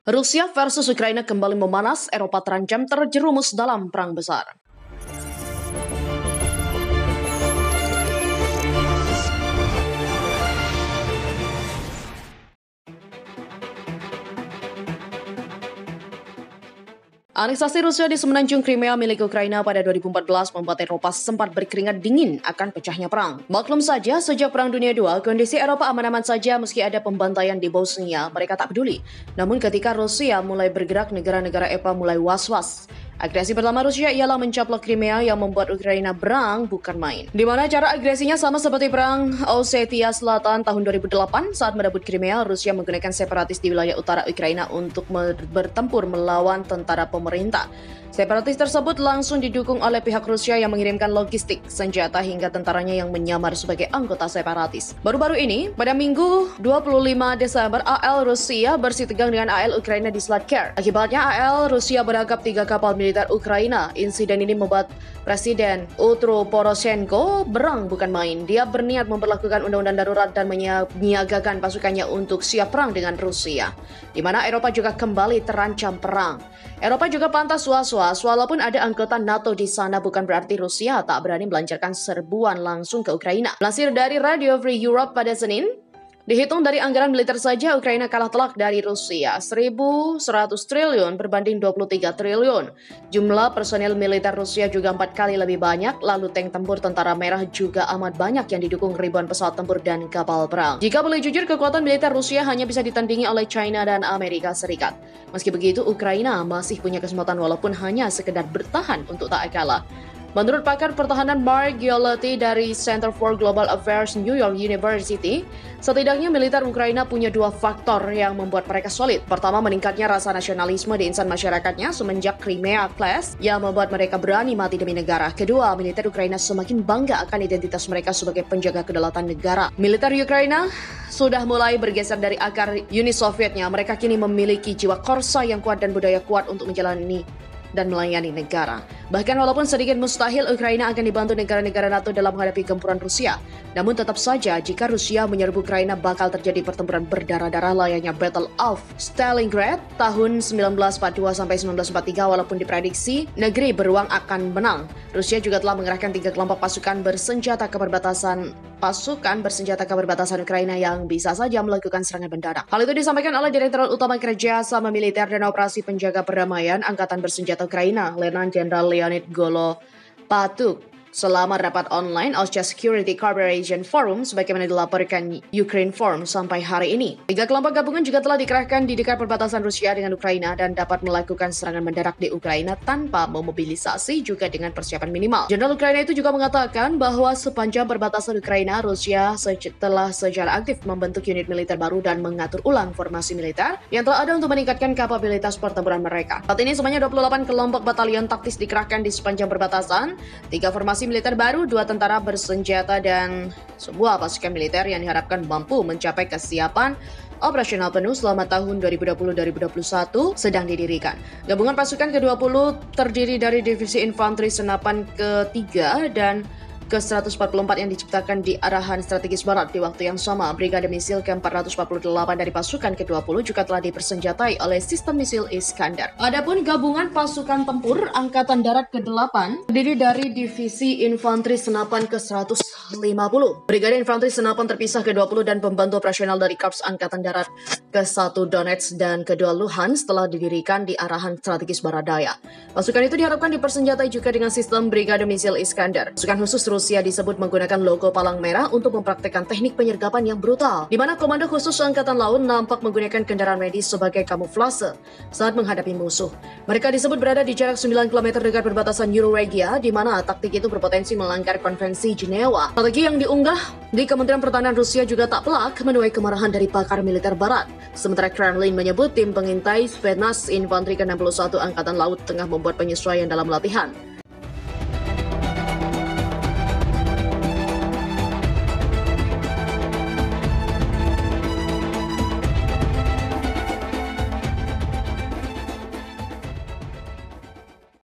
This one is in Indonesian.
Rusia versus Ukraina kembali memanas, Eropa terancam terjerumus dalam perang besar. Aneksasi Rusia di semenanjung Crimea milik Ukraina pada 2014 membuat Eropa sempat berkeringat dingin akan pecahnya perang. Maklum saja, sejak Perang Dunia II, kondisi Eropa aman-aman saja meski ada pembantaian di Bosnia, mereka tak peduli. Namun ketika Rusia mulai bergerak, negara-negara Eropa mulai was-was. Agresi pertama Rusia ialah mencaplok Crimea yang membuat Ukraina berang bukan main. Di mana cara agresinya sama seperti perang Ossetia Selatan tahun 2008 saat merebut Crimea, Rusia menggunakan separatis di wilayah utara Ukraina untuk bertempur melawan tentara pemerintah. Separatis tersebut langsung didukung oleh pihak Rusia yang mengirimkan logistik, senjata hingga tentaranya yang menyamar sebagai anggota separatis. Baru-baru ini, pada Minggu 25 Desember, AL Rusia bersih tegang dengan AL Ukraina di Selat Kerch. Akibatnya AL Rusia menangkap 3 kapal militer Ukraina. Insiden ini membuat Presiden Petro Poroshenko berang bukan main. Dia berniat memperlakukan undang-undang darurat dan menyiagakan pasukannya untuk siap perang dengan Rusia, di mana Eropa juga kembali terancam perang. Eropa juga pantas was-was, walaupun ada anggota NATO di sana bukan berarti Rusia tak berani melancarkan serbuan langsung ke Ukraina. Lansir dari Radio Free Europe pada Senin, dihitung dari anggaran militer saja, Ukraina kalah telak dari Rusia, 1.100 triliun berbanding 23 triliun. Jumlah personel militer Rusia juga 4 kali lebih banyak, lalu tank tempur tentara merah juga amat banyak yang didukung ribuan pesawat tempur dan kapal perang. Jika boleh jujur, kekuatan militer Rusia hanya bisa ditandingi oleh China dan Amerika Serikat. Meski begitu, Ukraina masih punya kesempatan walaupun hanya sekedar bertahan untuk tak kalah. Menurut pakar pertahanan Mark Gioletti dari Center for Global Affairs New York University, setidaknya militer Ukraina punya 2 faktor yang membuat mereka solid. Pertama, meningkatnya rasa nasionalisme di insan masyarakatnya semenjak Crimea Clash yang membuat mereka berani mati demi negara. Kedua, militer Ukraina semakin bangga akan identitas mereka sebagai penjaga kedaulatan negara. Militer Ukraina sudah mulai bergeser dari akar Uni Sovietnya. Mereka kini memiliki jiwa korsa yang kuat dan budaya kuat untuk menjalani dan melayani negara. Bahkan walaupun sedikit mustahil, Ukraina akan dibantu negara-negara NATO dalam menghadapi gempuran Rusia. Namun tetap saja, jika Rusia menyerbu Ukraina bakal terjadi pertempuran berdarah-darah layaknya Battle of Stalingrad tahun 1942-1943 walaupun diprediksi negeri beruang akan menang. Rusia juga telah mengerahkan 3 kelompok pasukan bersenjata ke perbatasan Ukraina yang bisa saja melakukan serangan mendadak. Hal itu disampaikan oleh Direktur Utama Kerja Sama Militer dan Operasi Penjaga Perdamaian Angkatan Bersenjata Ukraina, Letnan Jenderal Leonid Golopatuk, selama rapat online Austria Security Cooperation Forum sebagaimana dilaporkan Ukraine Forum sampai hari ini. 3 kelompok gabungan juga telah dikerahkan di dekat perbatasan Rusia dengan Ukraina dan dapat melakukan serangan mendadak di Ukraina tanpa memobilisasi juga dengan persiapan minimal. Jenderal Ukraina itu juga mengatakan bahwa sepanjang perbatasan Ukraina, Rusia telah secara aktif membentuk unit militer baru dan mengatur ulang formasi militer yang telah ada untuk meningkatkan kapabilitas pertempuran mereka. Saat ini sebanyak 28 kelompok batalion taktis dikerahkan di sepanjang perbatasan, 3 formasi militer baru, 2 tentara bersenjata dan sebuah pasukan militer yang diharapkan mampu mencapai kesiapan operasional penuh selama tahun 2020-2021 sedang didirikan. Gabungan pasukan ke-20 terdiri dari Divisi Infanteri Senapan ke-3 dan ke-144 yang diciptakan di arahan strategis barat. Di waktu yang sama, Brigade Misil ke-448 dari pasukan ke-20 juga telah dipersenjatai oleh sistem misil Iskander. Adapun gabungan pasukan tempur Angkatan Darat ke-8 terdiri dari Divisi Infanteri Senapan ke-150, Brigade Infanteri Senapan terpisah ke-20 dan pembantu operasional dari Korps Angkatan Darat ke-1 Donetsk dan ke-2 Luhansk telah didirikan di arahan strategis barat daya. Pasukan itu diharapkan dipersenjatai juga dengan sistem Brigade Misil Iskander. Pasukan khusus Rusia disebut menggunakan logo palang merah untuk mempraktekkan teknik penyergapan yang brutal, di mana Komando Khusus Angkatan Laut nampak menggunakan kendaraan medis sebagai kamuflase saat menghadapi musuh. Mereka disebut berada di jarak 9 km dekat perbatasan Eurasia, di mana taktik itu berpotensi melanggar Konvensi Jenewa. Strategi yang diunggah di Kementerian Pertahanan Rusia juga tak pelak menuai kemarahan dari pakar militer barat. Sementara Kremlin menyebut tim pengintai Spetsnaz Infanteri ke-61 Angkatan Laut tengah membuat penyesuaian dalam latihan.